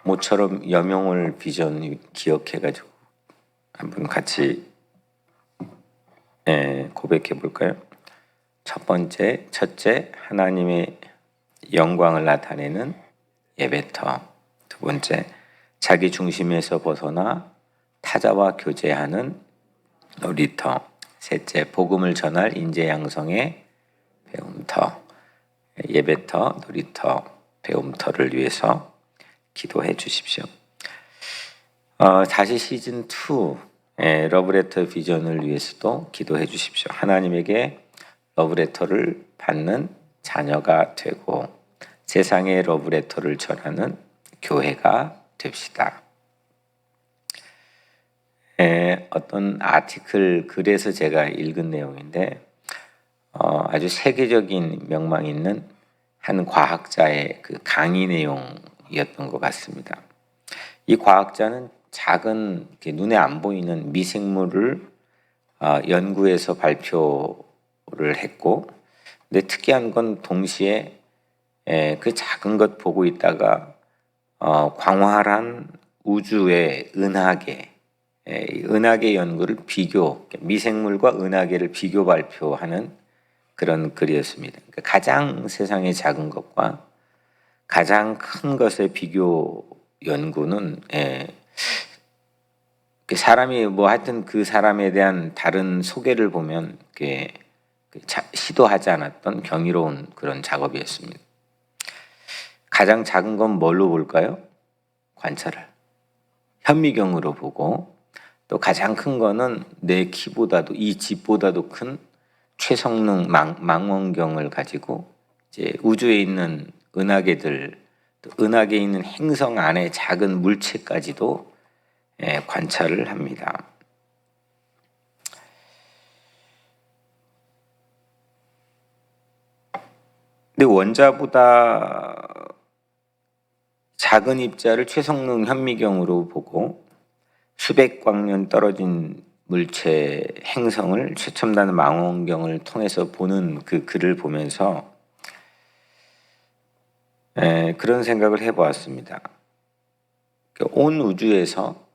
모처럼 염용을 비전 기억해가지고 한번 같이 고백해 볼까요? 첫째, 하나님의 영광을 나타내는 예배터. 두 번째, 자기 중심에서 벗어나 타자와 교제하는 놀이터. 셋째, 복음을 전할 인재 양성의 배움터. 예배터, 놀이터, 배움터를 위해서 기도해 주십시오. 다시 시즌 2 러브레터 비전을 위해서도 기도해 주십시오. 하나님에게 러브레터를 받는 자녀가 되고 세상의 러브레터를 전하는 교회가 됩시다. 어떤 아티클 글에서 제가 읽은 내용인데 아주 세계적인 명망 있는 한 과학자의 그 강의 내용이었던 것 같습니다. 이 과학자는 작은 눈에 안 보이는 미생물을 연구해서 발표를 했고, 근데 특이한 건 동시에 그 작은 것 보고 있다가 광활한 우주의 은하계, 은하계 연구를 미생물과 은하계를 비교 발표하는 그런 글이었습니다. 그러니까 가장 세상에 작은 것과 가장 큰 것의 비교 연구는 사람이 하여튼 그 사람에 대한 다른 소개를 보면 시도하지 않았던 경이로운 그런 작업이었습니다. 가장 작은 건 뭘로 볼까요? 관찰을 현미경으로 보고, 또 가장 큰 거는 내 키보다도 이 집보다도 큰 최성능 망원경을 가지고 이제 우주에 있는 은하계들, 또 은하계에 있는 행성 안에 작은 물체까지도 관찰을 합니다. 근데 원자보다 작은 입자를 최성능 현미경으로 보고 수백 광년 떨어진 물체 행성을 최첨단 망원경을 통해서 보는 그 글을 보면서 그런 생각을 해보았습니다. 온 우주에서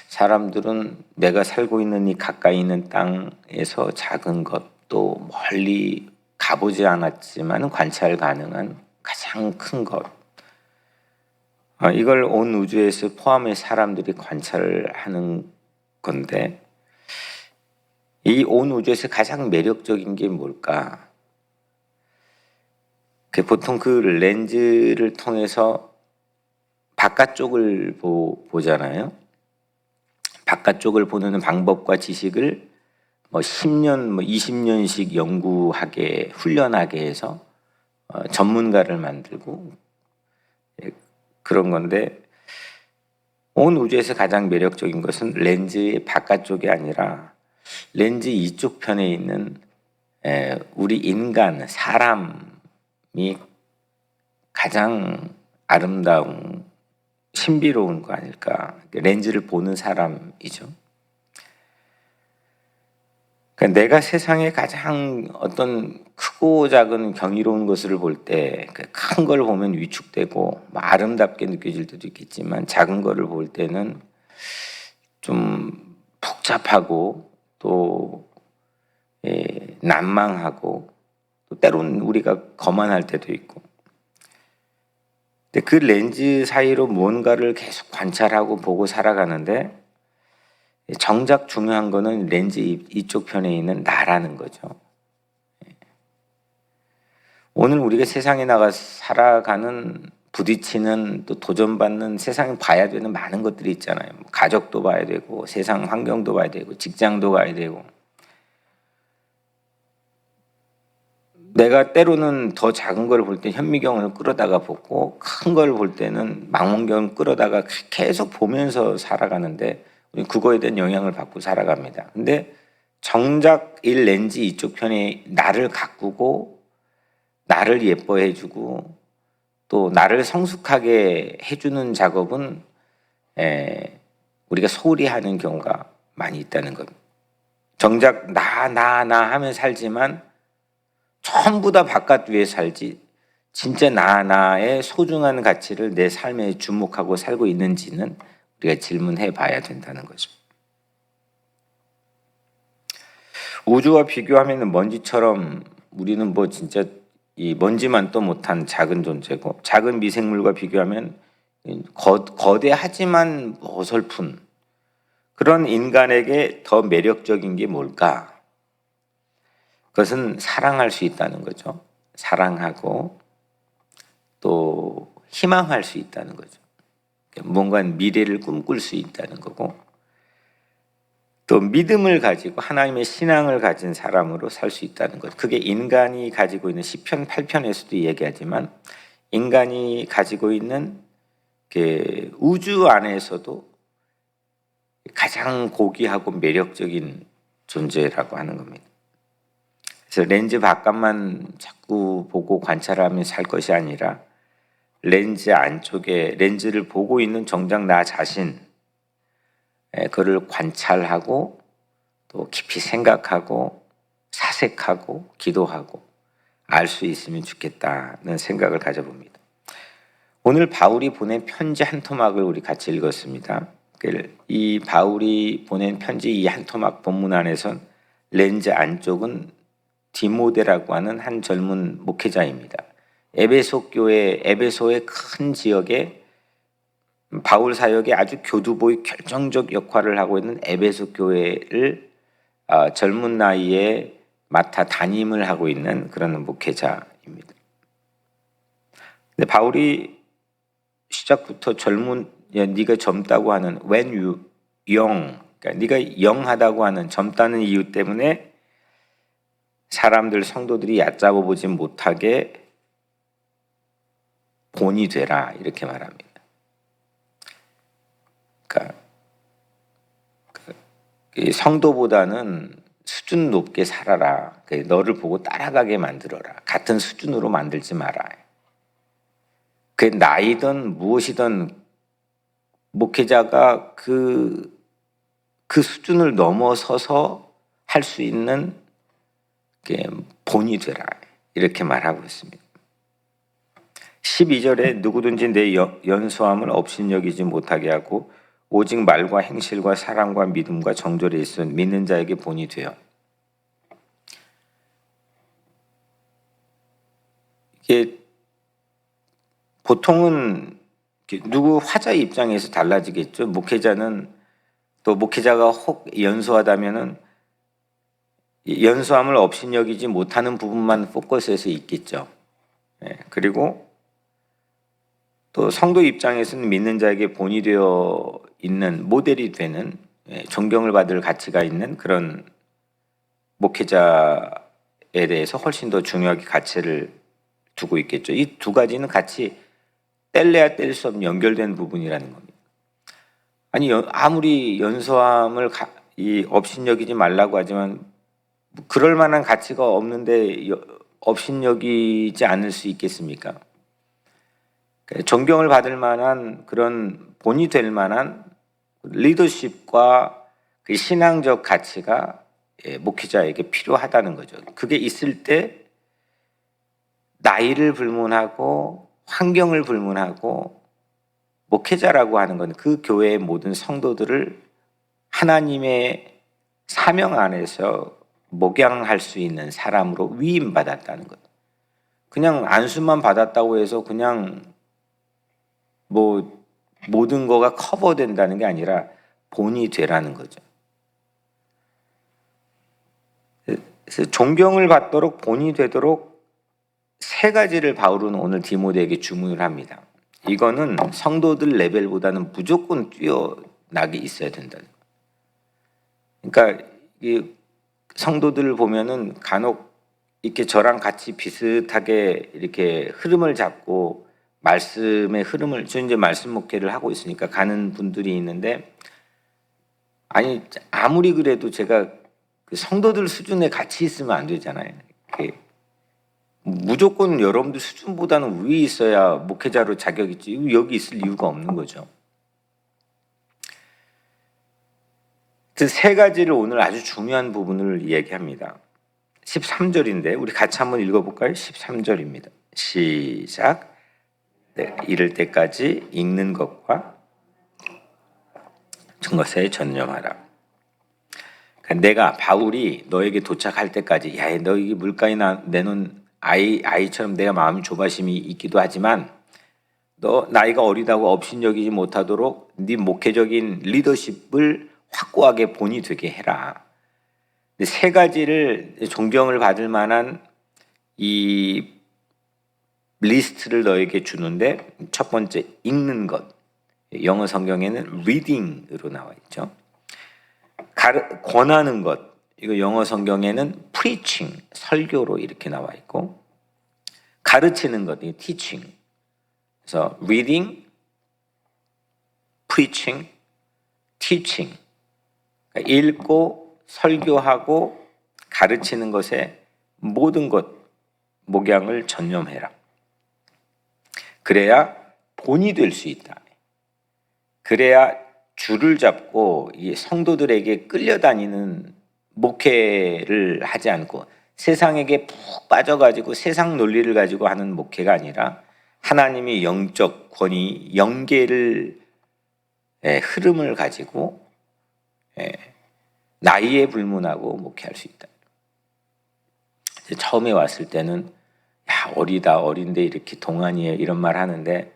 사람들은 내가 살고 있는 이 가까이 있는 땅에서 작은 것도 멀리 가보지 않았지만 관찰 가능한 가장 큰 것, 이걸 온 우주에서 포함해 사람들이 관찰하는 건데, 이 온 우주에서 가장 매력적인 게 뭘까? 보통 그 렌즈를 통해서 바깥쪽을 보잖아요. 바깥쪽을 보는 방법과 지식을 10년, 20년씩 연구하게, 훈련하게 해서 전문가를 만들고 그런 건데, 온 우주에서 가장 매력적인 것은 렌즈의 바깥쪽이 아니라 렌즈 이쪽 편에 있는 우리 인간, 사람이 가장 아름다운, 신비로운 거 아닐까. 렌즈를 보는 사람이죠. 그러니까 내가 세상에 가장 어떤 크고 작은 경이로운 것을 볼 때 큰 걸 보면 위축되고 아름답게 느껴질 때도 있겠지만, 작은 거를 볼 때는 좀 복잡하고 또 난망하고 또 때로는 우리가 거만할 때도 있고, 근데 그 렌즈 사이로 무언가를 계속 관찰하고 보고 살아가는데 정작 중요한 거는 렌즈 이쪽 편에 있는 나라는 거죠. 오늘 우리가 세상에 나가 살아가는, 부딪히는, 또 도전받는, 세상에 봐야 되는 많은 것들이 있잖아요. 가족도 봐야 되고, 세상 환경도 봐야 되고, 직장도 가야 되고. 내가 때로는 더 작은 걸 볼 때 현미경을 끌어다가 보고, 큰 걸 볼 때는 망원경을 끌어다가 계속 보면서 살아가는데 그거에 대한 영향을 받고 살아갑니다. 근데 정작 이 렌즈 이쪽 편에 나를 가꾸고 나를 예뻐해주고 또 나를 성숙하게 해주는 작업은 우리가 소홀히 하는 경우가 많이 있다는 겁니다. 정작 나 하면 살지만 전부 다 바깥 위에 살지 진짜 나의 소중한 가치를 내 삶에 주목하고 살고 있는지는 우리가 질문해 봐야 된다는 거죠. 우주와 비교하면 먼지처럼 우리는 뭐 진짜 이 먼지만도 못한 작은 존재고, 작은 미생물과 비교하면 거대하지만 어설픈 그런 인간에게 더 매력적인 게 뭘까? 그것은 사랑할 수 있다는 거죠. 사랑하고 또 희망할 수 있다는 거죠. 뭔가 미래를 꿈꿀 수 있다는 거고, 또 믿음을 가지고 하나님의 신앙을 가진 사람으로 살 수 있다는 것. 그게 인간이 가지고 있는 시편 8편에서도 얘기하지만 인간이 가지고 있는 그 우주 안에서도 가장 고귀하고 매력적인 존재라고 하는 겁니다. 그래서 렌즈 바깥만 자꾸 보고 관찰하며 살 것이 아니라 렌즈 안쪽에 렌즈를 보고 있는 정작 나 자신, 그를 관찰하고 또 깊이 생각하고 사색하고 기도하고 알 수 있으면 좋겠다는 생각을 가져봅니다. 오늘 바울이 보낸 편지 한 토막을 우리 같이 읽었습니다. 이 바울이 보낸 편지 이 한 토막 본문 안에선 렌즈 안쪽은 디모데라고 하는 한 젊은 목회자입니다. 에베소 교회, 에베소의 큰 지역에 바울 사역에 아주 교두보의 결정적 역할을 하고 있는 에베소 교회를 젊은 나이에 맡아 담임을 하고 있는 그런 목회자입니다. 근데 바울이 시작부터 네가 젊다고 하는 when you young, 그러니까 네가 영하다고 하는 젊다는 이유 때문에 사람들 성도들이 얕잡아 보지 못하게 본이 되라 이렇게 말합니다. 그러니까 성도보다는 수준 높게 살아라. 너를 보고 따라가게 만들어라. 같은 수준으로 만들지 마라. 그 나이든 무엇이든 목회자가 그 수준을 넘어서서 할 수 있는 본이 되라. 이렇게 말하고 있습니다. 12절에 누구든지 내 연소함을 업신여기지 못하게 하고 오직 말과 행실과 사랑과 믿음과 정절에 있어 믿는 자에게 본이 되어. 이게 보통은 누구 화자의 입장에서 달라지겠죠. 목회자는 또 목회자가 혹 연소하다면은 연소함을 업신여기지 못하는 부분만 포커스해서 있겠죠. 그리고 또 성도 입장에서는 믿는 자에게 본이 되어 있는 모델이 되는 존경을 받을 가치가 있는 그런 목회자에 대해서 훨씬 더 중요하게 가치를 두고 있겠죠. 이 두 가지는 같이 뗄래야 뗄 수 없는 연결된 부분이라는 겁니다. 아니 아무리 연소함을 업신여기지 말라고 하지만 그럴 만한 가치가 없는데 업신여기지 않을 수 있겠습니까? 존경을 받을 만한 그런 본이 될 만한 리더십과 그 신앙적 가치가 목회자에게 필요하다는 거죠. 그게 있을 때 나이를 불문하고 환경을 불문하고 목회자라고 하는 건 그 교회의 모든 성도들을 하나님의 사명 안에서 목양할 수 있는 사람으로 위임받았다는 거예요. 그냥 안수만 받았다고 해서 그냥 뭐 모든 거가 커버된다는 게 아니라 본이 되라는 거죠. 그래서 존경을 받도록 본이 되도록 세 가지를 바울은 오늘 디모데에게 주문을 합니다. 이거는 성도들 레벨보다는 무조건 뛰어나게 있어야 된다. 그러니까 이 성도들을 보면은 간혹 이렇게 저랑 같이 비슷하게 이렇게 흐름을 잡고 말씀의 흐름을 저 이제 말씀 목회를 하고 있으니까 가는 분들이 있는데 아니 아무리 그래도 제가 그 성도들 수준에 같이 있으면 안 되잖아요. 무조건 여러분들 수준보다는 위에 있어야 목회자로 자격 있지 여기 있을 이유가 없는 거죠. 그 세 가지를 오늘 아주 중요한 부분을 얘기합니다. 13절인데 우리 같이 한번 읽어볼까요? 13절입니다. 시작. 네, 이를 때까지 읽는 것과 증거서에 전념하라. 그러니까 내가 바울이 너에게 도착할 때까지 야, 너 이 물가에 내놓은 아이처럼 내가 마음이 조바심이 있기도 하지만 너 나이가 어리다고 업신여기지 못하도록 네 목회적인 리더십을 확고하게 본이 되게 해라. 세 가지를 존경을 받을 만한 이 리스트를 너에게 주는데 첫 번째 읽는 것. 영어 성경에는 reading으로 나와 있죠. 권하는 것. 이거 영어 성경에는 preaching, 설교로 이렇게 나와 있고 가르치는 것, teaching. 그래서 reading, preaching, teaching. 그러니까 읽고 설교하고 가르치는 것에 모든 것 목양을 전념해라. 그래야 본이 될 수 있다. 그래야 줄을 잡고 이 성도들에게 끌려다니는 목회를 하지 않고 세상에게 푹 빠져가지고 세상 논리를 가지고 하는 목회가 아니라 하나님이 영적 권위, 영계를 흐름을 가지고 나이에 불문하고 목회할 수 있다. 처음에 왔을 때는 야, 어린데 이렇게 동안이에 이런 말 하는데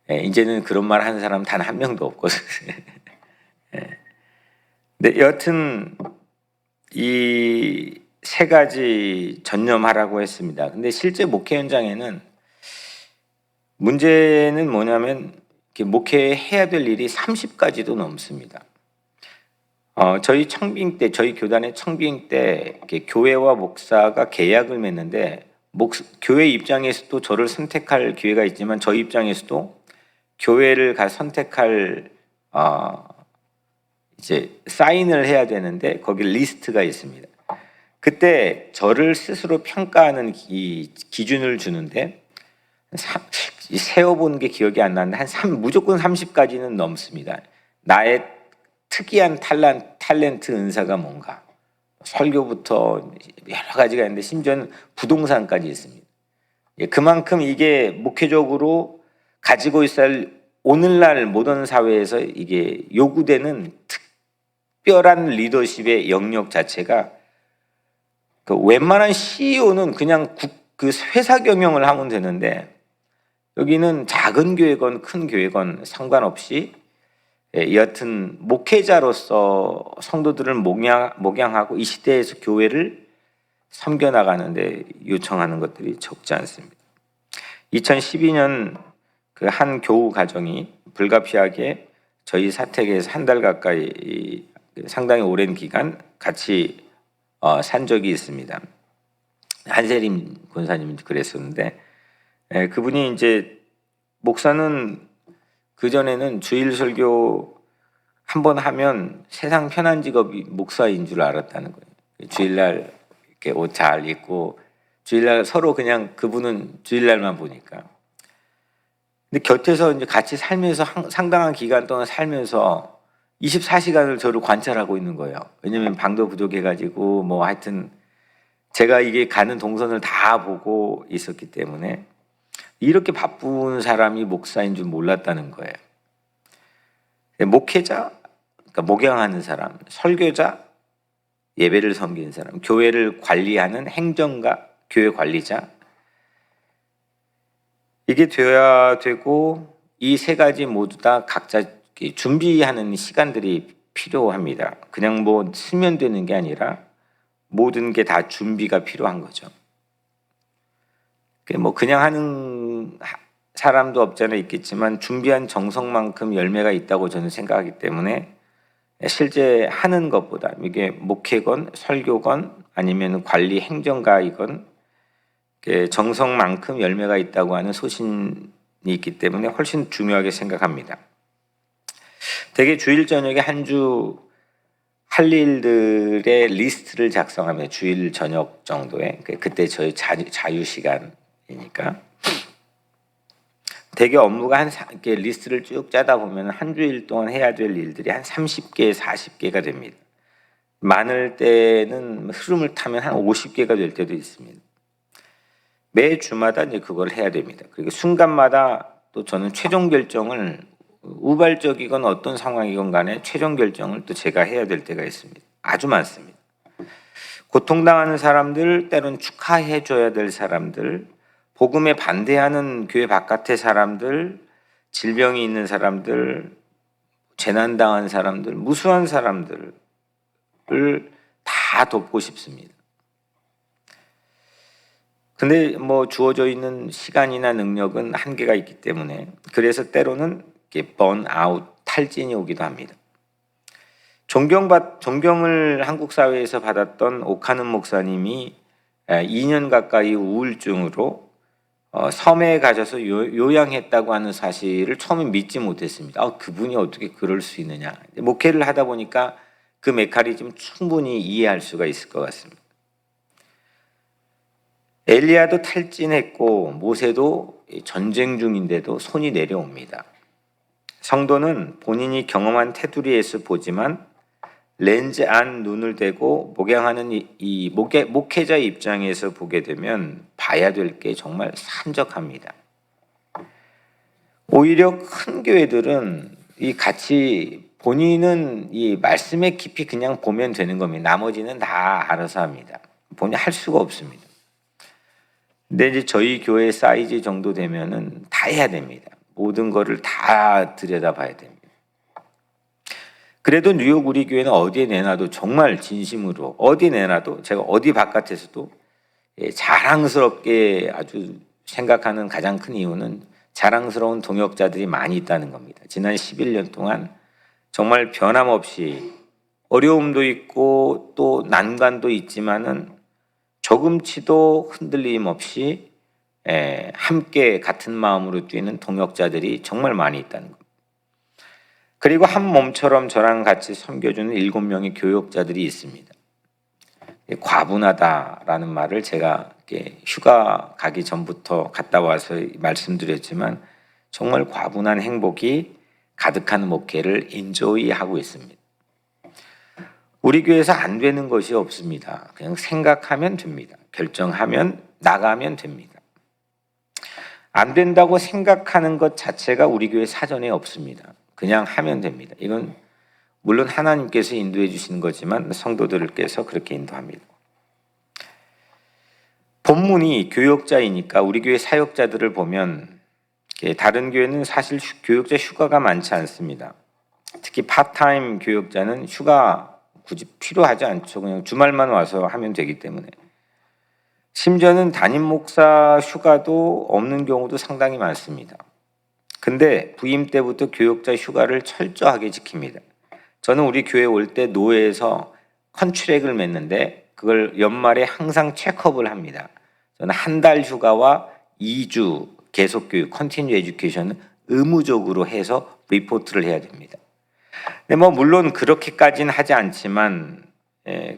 이제는 그런 말 하는 사람 단 한 명도 없거든. 근데 여튼 이 세 가지 전념하라고 했습니다. 근데 실제 목회 현장에는 문제는 뭐냐면 목회해야 될 일이 30가지도 넘습니다. 저희 청빙 때, 저희 교단의 청빙 때 교회와 목사가 계약을 맺는데 교회 입장에서도 저를 선택할 기회가 있지만 저희 입장에서도 교회를 선택할 이제 사인을 해야 되는데 거기 리스트가 있습니다. 그때 저를 스스로 평가하는 기준을 주는데 세어본 게 기억이 안 나는데 무조건 30까지는 넘습니다. 나의 특이한 탤런트 은사가 뭔가 설교부터 여러 가지가 있는데 심지어는 부동산까지 있습니다. 그만큼 이게 목회적으로 가지고 있어야 할 오늘날 모던 사회에서 이게 요구되는 특별한 리더십의 영역 자체가 웬만한 CEO는 그냥 그 회사 경영을 하면 되는데 여기는 작은 교회건 큰 교회건 상관없이 여하튼 목회자로서 성도들을 목양하고 이 시대에서 교회를 섬겨나가는데 요청하는 것들이 적지 않습니다. 2012년 그 한 교우 가정이 불가피하게 저희 사택에서 한 달 가까이 상당히 오랜 기간 같이 산 적이 있습니다. 한세림 권사님이 그랬었는데 그분이 이제 목사는 그전에는 주일 설교 한 번 하면 세상 편한 직업이 목사인 줄 알았다는 거예요. 주일날 이렇게 옷 잘 입고 주일날 서로 그냥 그분은 주일날만 보니까. 근데 곁에서 이제 같이 살면서 상당한 기간 동안 살면서 24시간을 저를 관찰하고 있는 거예요. 왜냐면 방도 부족해가지고 뭐 하여튼 제가 이게 가는 동선을 다 보고 있었기 때문에 이렇게 바쁜 사람이 목사인 줄 몰랐다는 거예요. 목회자, 그러니까 목양하는 사람, 설교자, 예배를 섬기는 사람, 교회를 관리하는 행정가, 교회 관리자, 이게 되어야 되고 이 세 가지 모두 다 각자 준비하는 시간들이 필요합니다. 그냥 뭐 쓰면 되는 게 아니라 모든 게 다 준비가 필요한 거죠. 뭐 그냥 하는 사람도 없잖아 있겠지만 준비한 정성만큼 열매가 있다고 저는 생각하기 때문에 실제 하는 것보다 이게 목회건 설교건 아니면 관리 행정가이건 정성만큼 열매가 있다고 하는 소신이 있기 때문에 훨씬 중요하게 생각합니다. 대개 주일 저녁에 한 주 할 일들의 리스트를 작성하면 주일 저녁 정도에 그때 저희 자유 시간이니까 대개 업무가 이렇게 리스트를 쭉 짜다 보면 한 주일 동안 해야 될 일들이 한 30개, 40개가 됩니다. 많을 때는 흐름을 타면 한 50개가 될 때도 있습니다. 매 주마다 이제 그걸 해야 됩니다. 그리고 순간마다 또 저는 최종 결정을 우발적이건 어떤 상황이건 간에 최종 결정을 또 제가 해야 될 때가 있습니다. 아주 많습니다. 고통당하는 사람들, 때론 축하해 줘야 될 사람들, 복음에 반대하는 교회 바깥의 사람들, 질병이 있는 사람들, 재난당한 사람들, 무수한 사람들을 다 돕고 싶습니다. 근데 뭐 주어져 있는 시간이나 능력은 한계가 있기 때문에 그래서 때로는 번아웃, 탈진이 오기도 합니다. 존경을 한국 사회에서 받았던 오카는 목사님이 2년 가까이 우울증으로 섬에 가셔서 요양했다고 하는 사실을 처음에 믿지 못했습니다. 그분이 어떻게 그럴 수 있느냐. 목회를 하다 보니까 그 메커니즘 충분히 이해할 수가 있을 것 같습니다. 엘리야도 탈진했고 모세도 전쟁 중인데도 손이 내려옵니다. 성도는 본인이 경험한 테두리에서 보지만 렌즈 안 눈을 대고 목양하는 이 목회자 입장에서 보게 되면 봐야 될 게 정말 산적합니다. 오히려 큰 교회들은 이 같이 본인은 이 말씀의 깊이 그냥 보면 되는 겁니다. 나머지는 다 알아서 합니다. 본인이 할 수가 없습니다. 근데 이제 저희 교회 사이즈 정도 되면은 다 해야 됩니다. 모든 거를 다 들여다봐야 됩니다. 그래도 뉴욕 우리 교회는 어디에 내놔도 정말 진심으로 어디 내놔도 제가 어디 바깥에서도 자랑스럽게 아주 생각하는 가장 큰 이유는 자랑스러운 동역자들이 많이 있다는 겁니다. 지난 11년 동안 정말 변함없이 어려움도 있고 또 난관도 있지만은 조금치도 흔들림 없이 함께 같은 마음으로 뛰는 동역자들이 정말 많이 있다는 겁니다. 그리고 한 몸처럼 저랑 같이 섬겨주는 7명의 교역자들이 있습니다. 과분하다라는 말을 제가 휴가 가기 전부터 갔다 와서 말씀드렸지만 정말 과분한 행복이 가득한 목회를 인조이하고 있습니다. 우리 교회에서 안 되는 것이 없습니다. 그냥 생각하면 됩니다. 결정하면 나가면 됩니다. 안 된다고 생각하는 것 자체가 우리 교회 사전에 없습니다. 그냥 하면 됩니다. 이건 물론 하나님께서 인도해 주시는 거지만 성도들께서 그렇게 인도합니다. 본문이 교역자이니까 우리 교회 사역자들을 보면 다른 교회는 사실 교역자 휴가가 많지 않습니다. 특히 파트타임 교역자는 휴가 굳이 필요하지 않죠. 그냥 주말만 와서 하면 되기 때문에. 심지어는 담임 목사 휴가도 없는 경우도 상당히 많습니다. 근데 부임 때부터 교역자 휴가를 철저하게 지킵니다. 저는 우리 교회 올 때 노회에서 컨트랙을 맺는데 그걸 연말에 항상 체크업을 합니다. 저는 한 달 휴가와 2주 계속교육, 컨티뉴 에듀케이션은 의무적으로 해서 리포트를 해야 됩니다. 근데 뭐 물론 그렇게까지는 하지 않지만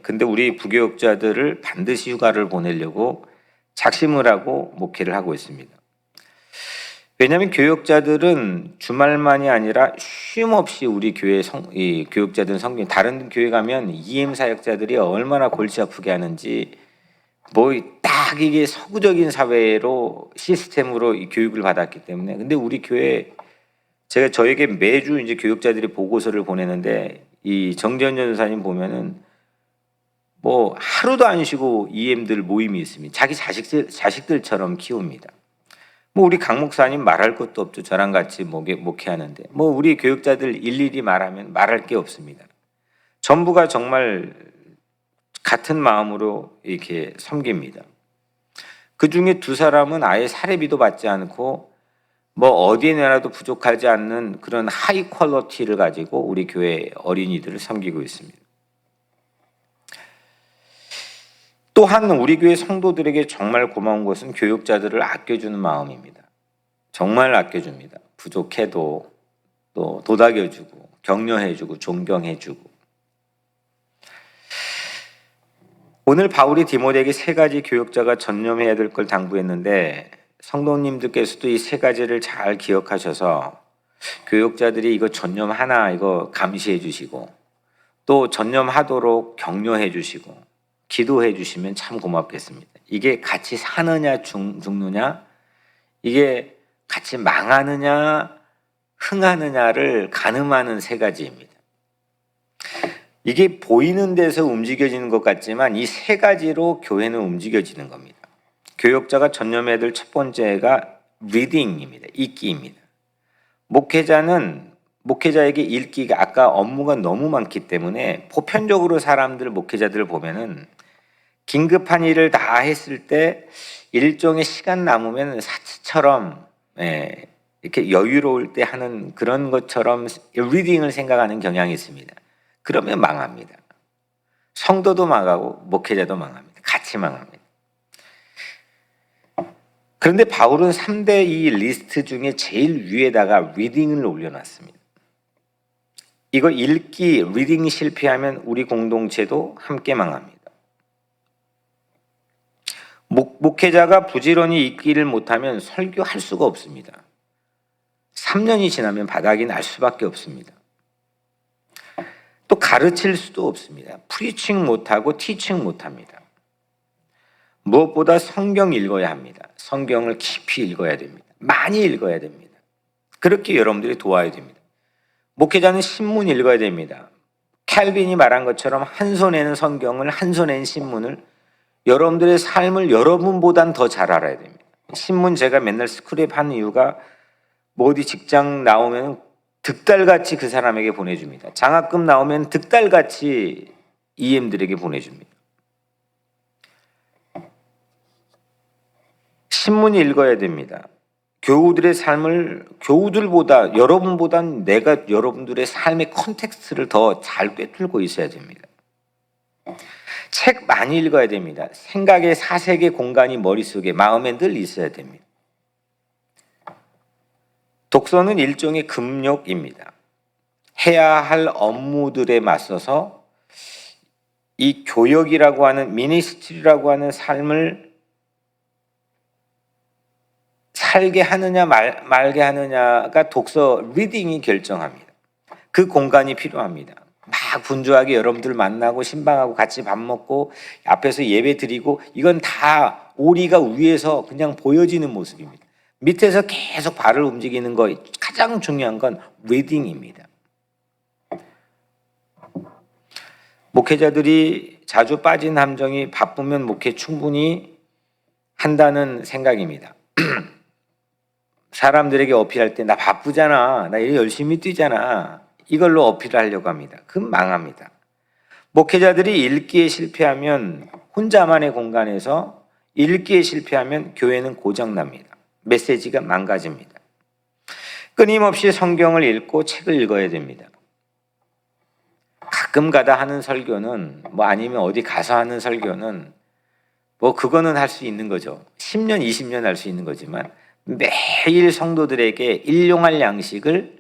근데 우리 부교역자들을 반드시 휴가를 보내려고 작심을 하고 목회를 하고 있습니다. 왜냐하면 교역자들은 주말만이 아니라 쉼 없이 우리 교회 교역자들은 성경 다른 교회 가면 EM 사역자들이 얼마나 골치 아프게 하는지 뭐 딱 이게 서구적인 사회로 시스템으로 이 교육을 받았기 때문에 근데 우리 교회 제가 저에게 매주 이제 교역자들이 보고서를 보내는데 이 정재현 전사님 보면은 뭐 하루도 안 쉬고 EM들 모임이 있습니다. 자기 자식들처럼 키웁니다. 뭐 우리 강 목사님 말할 것도 없죠. 저랑 같이 목회하는데 뭐 우리 교육자들 일일이 말하면 말할 게 없습니다. 전부가 정말 같은 마음으로 이렇게 섬깁니다. 그 중에 2사람은 아예 사례비도 받지 않고 뭐 어디에 내놔도 부족하지 않는 그런 하이 퀄리티를 가지고 우리 교회 어린이들을 섬기고 있습니다. 또한 우리 교회 성도들에게 정말 고마운 것은 교육자들을 아껴주는 마음입니다. 정말 아껴줍니다. 부족해도 또 도닥여주고 격려해주고 존경해주고. 오늘 바울이 디모데에게 3가지 교육자가 전념해야 될 걸 당부했는데 성도님들께서도 이 3가지를 잘 기억하셔서 교육자들이 이거 전념하나 이거 감시해 주시고 또 전념하도록 격려해 주시고 기도해 주시면 참 고맙겠습니다. 이게 같이 사느냐 죽느냐, 이게 같이 망하느냐 흥하느냐를 가늠하는 세 가지입니다. 이게 보이는 데서 움직여지는 것 같지만 이 세 가지로 교회는 움직여지는 겁니다. 교역자가 전념해야 될 첫 번째가 리딩입니다. 읽기입니다. 목회자에게 읽기가 아까 업무가 너무 많기 때문에 보편적으로 목회자들을 보면은 긴급한 일을 다 했을 때 일종의 시간 남으면 사치처럼 이렇게 여유로울 때 하는 그런 것처럼 리딩을 생각하는 경향이 있습니다. 그러면 망합니다. 성도도 망하고 목회자도 망합니다. 같이 망합니다. 그런데 바울은 3대 2 리스트 중에 제일 위에다가 리딩을 올려놨습니다. 이거 리딩이 실패하면 우리 공동체도 함께 망합니다. 목회자가 부지런히 읽기를 못하면 설교할 수가 없습니다. 3년이 지나면 바닥이 날 수밖에 없습니다. 또 가르칠 수도 없습니다. 프리칭 못하고 티칭 못합니다. 무엇보다 성경 읽어야 합니다. 성경을 깊이 읽어야 됩니다. 많이 읽어야 됩니다. 그렇게 여러분들이 도와야 됩니다. 목회자는 신문 읽어야 됩니다. 캘빈이 말한 것처럼 한 손에는 성경을, 한 손에는 신문을, 여러분들의 삶을 여러분보단 더 잘 알아야 됩니다. 신문 제가 맨날 스크랩 하는 이유가 어디 직장 나오면 득달같이 그 사람에게 보내줍니다. 장학금 나오면 득달같이 EM들에게 보내줍니다. 신문 읽어야 됩니다. 교우들의 삶을 교우들보다 여러분보단 내가 여러분들의 삶의 컨텍스트를 더 잘 꿰뚫고 있어야 됩니다. 책 많이 읽어야 됩니다. 생각의 사색의 공간이 머릿속에 마음에 늘 있어야 됩니다. 독서는 일종의 금욕입니다. 해야 할 업무들에 맞서서 이 교역이라고 하는 미니스트리라고 하는 삶을 살게 하느냐 말게 하느냐가 독서 리딩이 결정합니다. 그 공간이 필요합니다. 막 분주하게 여러분들 만나고 신방하고 같이 밥 먹고 앞에서 예배 드리고 이건 다 오리가 위에서 그냥 보여지는 모습입니다. 밑에서 계속 발을 움직이는 거 가장 중요한 건 리딩입니다. 목회자들이 자주 빠진 함정이 바쁘면 목회 충분히 한다는 생각입니다. 사람들에게 어필할 때 나 바쁘잖아, 나 일 열심히 뛰잖아, 이걸로 어필을 하려고 합니다. 그럼 망합니다. 목회자들이 읽기에 실패하면 혼자만의 공간에서 읽기에 실패하면 교회는 고장납니다. 메시지가 망가집니다. 끊임없이 성경을 읽고 책을 읽어야 됩니다. 가끔 가다 하는 설교는 아니면 어디 가서 하는 설교는 그거는 할 수 있는 거죠. 10년, 20년 할 수 있는 거지만 매일 성도들에게 일용할 양식을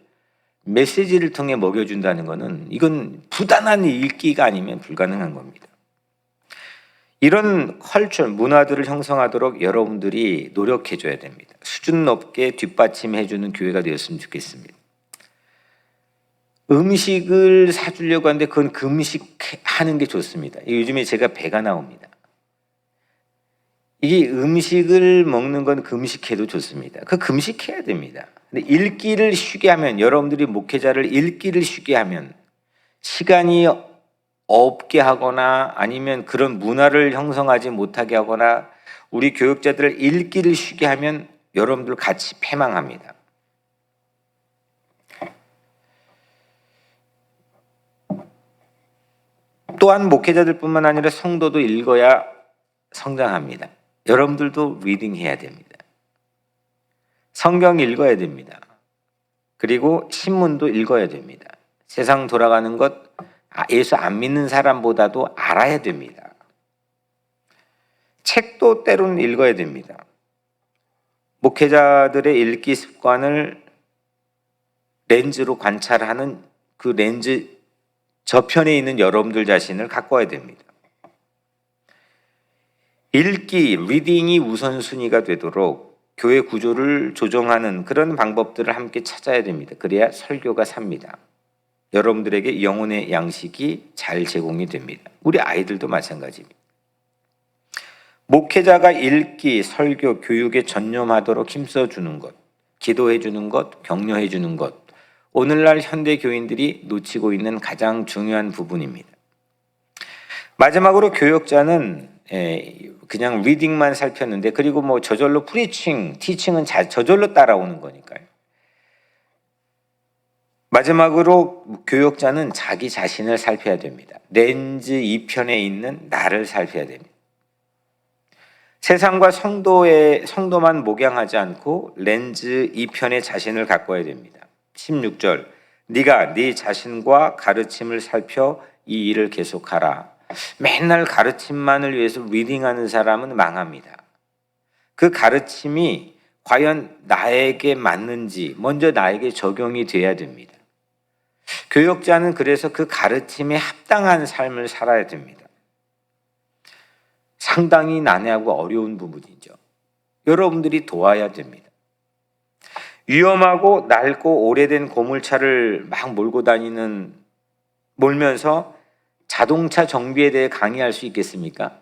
메시지를 통해 먹여준다는 것은 이건 부단한 읽기가 아니면 불가능한 겁니다. 이런 컬처, 문화들을 형성하도록 여러분들이 노력해줘야 됩니다. 수준 높게 뒷받침해주는 교회가 되었으면 좋겠습니다. 음식을 사주려고 하는데 그건 금식하는 게 좋습니다. 요즘에 제가 배가 나옵니다. 이게 음식을 먹는 건 금식해도 좋습니다. 그 금식해야 됩니다. 근데 읽기를 쉬게 하면, 여러분들이 목회자를 읽기를 쉬게 하면, 시간이 없게 하거나 아니면 그런 문화를 형성하지 못하게 하거나 우리 교육자들을 읽기를 쉬게 하면 여러분들 같이 패망합니다. 또한 목회자들뿐만 아니라 성도도 읽어야 성장합니다. 여러분들도 리딩해야 됩니다. 성경 읽어야 됩니다. 그리고 신문도 읽어야 됩니다. 세상 돌아가는 것 예수 안 믿는 사람보다도 알아야 됩니다. 책도 때로는 읽어야 됩니다. 목회자들의 읽기 습관을 렌즈로 관찰하는 그 렌즈 저편에 있는 여러분들 자신을 가꿔야 됩니다. 읽기, 리딩이 우선순위가 되도록 교회 구조를 조정하는 그런 방법들을 함께 찾아야 됩니다. 그래야 설교가 삽니다. 여러분들에게 영혼의 양식이 잘 제공이 됩니다. 우리 아이들도 마찬가지입니다. 목회자가 읽기, 설교, 교육에 전념하도록 힘써주는 것, 기도해주는 것, 격려해주는 것, 오늘날 현대 교인들이 놓치고 있는 가장 중요한 부분입니다. 마지막으로 교역자는 그냥 리딩만 살폈는데, 그리고 뭐 저절로 프리칭, 티칭은 저절로 따라오는 거니까요. 마지막으로 교역자는 자기 자신을 살펴야 됩니다. 렌즈 2편에 있는 나를 살펴야 됩니다. 세상과 성도만 목양하지 않고 렌즈 2편의 자신을 가꿔야 됩니다. 16절, 네가 네 자신과 가르침을 살펴 이 일을 계속하라. 맨날 가르침만을 위해서 리딩하는 사람은 망합니다. 그 가르침이 과연 나에게 맞는지 먼저 나에게 적용이 돼야 됩니다. 교역자는 그래서 그 가르침에 합당한 삶을 살아야 됩니다. 상당히 난해하고 어려운 부분이죠. 여러분들이 도와야 됩니다. 위험하고 낡고 오래된 고물차를 막 몰면서 자동차 정비에 대해 강의할 수 있겠습니까?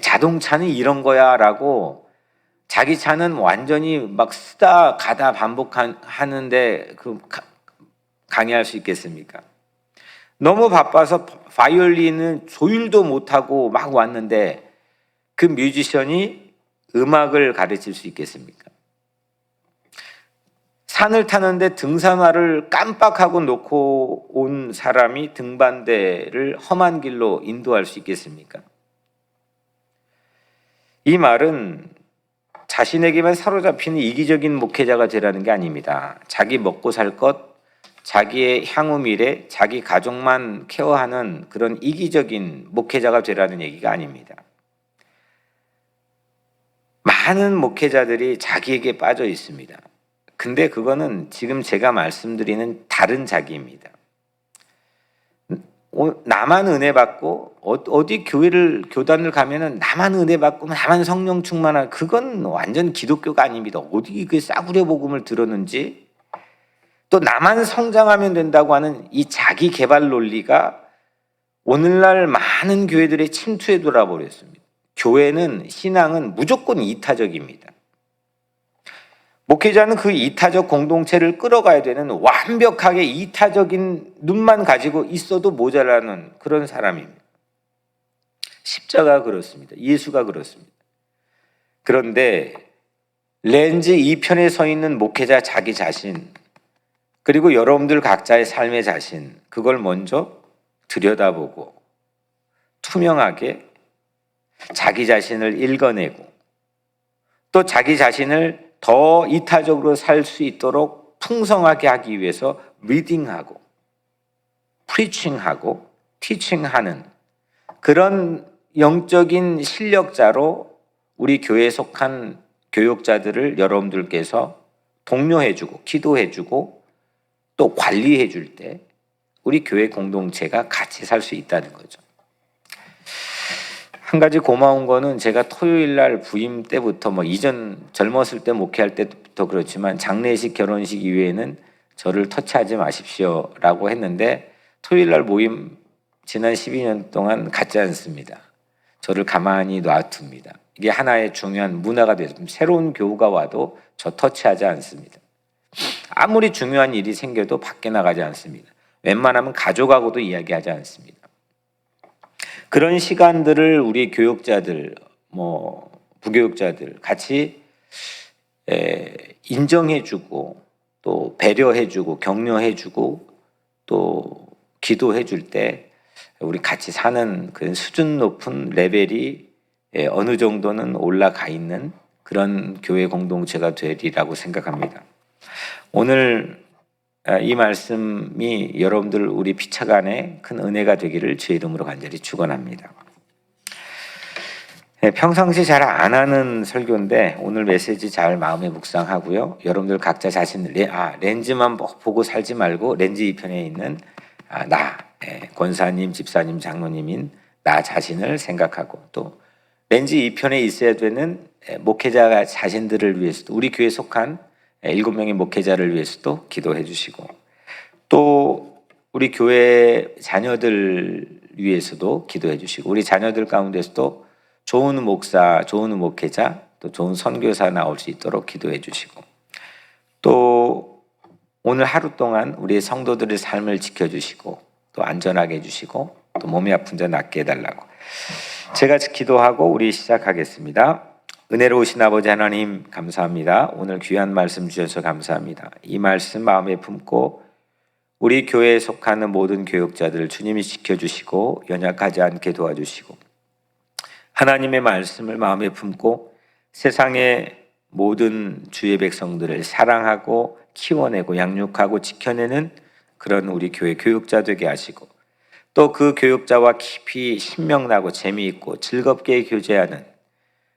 자동차는 이런 거야 라고 자기 차는 완전히 막 쓰다 가다 반복하는데 강의할 수 있겠습니까? 너무 바빠서 바이올린은 조율도 못하고 막 왔는데 그 뮤지션이 음악을 가르칠 수 있겠습니까? 산을 타는데 등산화를 깜빡하고 놓고 온 사람이 등반대를 험한 길로 인도할 수 있겠습니까? 이 말은 자신에게만 사로잡히는 이기적인 목회자가 되라는 게 아닙니다. 자기 먹고 살 것, 자기의 향후 미래, 자기 가족만 케어하는 그런 이기적인 목회자가 되라는 얘기가 아닙니다. 많은 목회자들이 자기에게 빠져 있습니다. 근데 그거는 지금 제가 말씀드리는 다른 자기입니다. 나만 은혜 받고 어디 교단을 가면은 나만 은혜 받고 나만 성령 충만한, 그건 완전 기독교가 아닙니다. 어디 그 싸구려 복음을 들었는지, 또 나만 성장하면 된다고 하는 이 자기 개발 논리가 오늘날 많은 교회들의 침투에 돌아버렸습니다. 교회는, 신앙은 무조건 이타적입니다. 목회자는 그 이타적 공동체를 끌어가야 되는 완벽하게 이타적인 눈만 가지고 있어도 모자라는 그런 사람입니다. 십자가가 그렇습니다. 예수가 그렇습니다. 그런데 렌즈 2편에 서 있는 목회자 자기 자신, 그리고 여러분들 각자의 삶의 자신, 그걸 먼저 들여다보고 투명하게 자기 자신을 읽어내고 또 자기 자신을 더 이타적으로 살 수 있도록 풍성하게 하기 위해서 리딩하고 프리칭하고 티칭하는 그런 영적인 실력자로 우리 교회에 속한 교역자들을 여러분들께서 독려해주고 기도해주고 또 관리해줄 때 우리 교회 공동체가 같이 살 수 있다는 거죠. 한 가지 고마운 거는, 제가 토요일 날 부임 때부터 이전 젊었을 때 목회할 때부터 그렇지만 장례식, 결혼식 이외에는 저를 터치하지 마십시오라고 했는데, 토요일 날 모임 지난 12년 동안 갖지 않습니다. 저를 가만히 놔둡니다. 이게 하나의 중요한 문화가 돼서 새로운 교우가 와도 저 터치하지 않습니다. 아무리 중요한 일이 생겨도 밖에 나가지 않습니다. 웬만하면 가족하고도 이야기하지 않습니다. 그런 시간들을 우리 교역자들, 부교역자들 같이 인정해주고 또 배려해주고 격려해주고 또 기도해줄 때 우리 같이 사는 그 수준 높은 레벨이 어느 정도는 올라가 있는 그런 교회 공동체가 되리라고 생각합니다. 오늘 이 말씀이 여러분들 우리 피차간에 큰 은혜가 되기를 주의 이름으로 간절히 축원합니다. 평상시 잘 안 하는 설교인데 오늘 메시지 잘 마음에 묵상하고요. 여러분들 각자 자신 렌즈만 보고 살지 말고 렌즈 2편에 있는 나, 권사님, 집사님, 장로님인 나 자신을 생각하고, 또 렌즈 2편에 있어야 되는 목회자 자신들을 위해서도, 우리 교회에 속한 7명의 목회자를 위해서도 기도해 주시고, 또 우리 교회 자녀들 위해서도 기도해 주시고, 우리 자녀들 가운데서도 좋은 목사, 좋은 목회자, 또 좋은 선교사 나올 수 있도록 기도해 주시고, 또 오늘 하루 동안 우리의 성도들의 삶을 지켜주시고 또 안전하게 해주시고 또 몸이 아픈 자 낫게 해달라고 제가 기도하고 우리 시작하겠습니다. 은혜로우신 아버지 하나님 감사합니다. 오늘 귀한 말씀 주셔서 감사합니다. 이 말씀 마음에 품고 우리 교회에 속하는 모든 교육자들 주님이 지켜주시고 연약하지 않게 도와주시고 하나님의 말씀을 마음에 품고 세상의 모든 주의 백성들을 사랑하고 키워내고 양육하고 지켜내는 그런 우리 교회 교육자 되게 하시고 또 그 교육자와 깊이 신명나고 재미있고 즐겁게 교제하는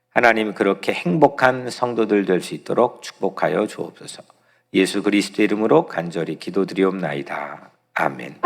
하나님 그렇게 행복한 성도들 될 수 있도록 축복하여 주옵소서. 예수 그리스도 이름으로 간절히 기도드리옵나이다. 아멘.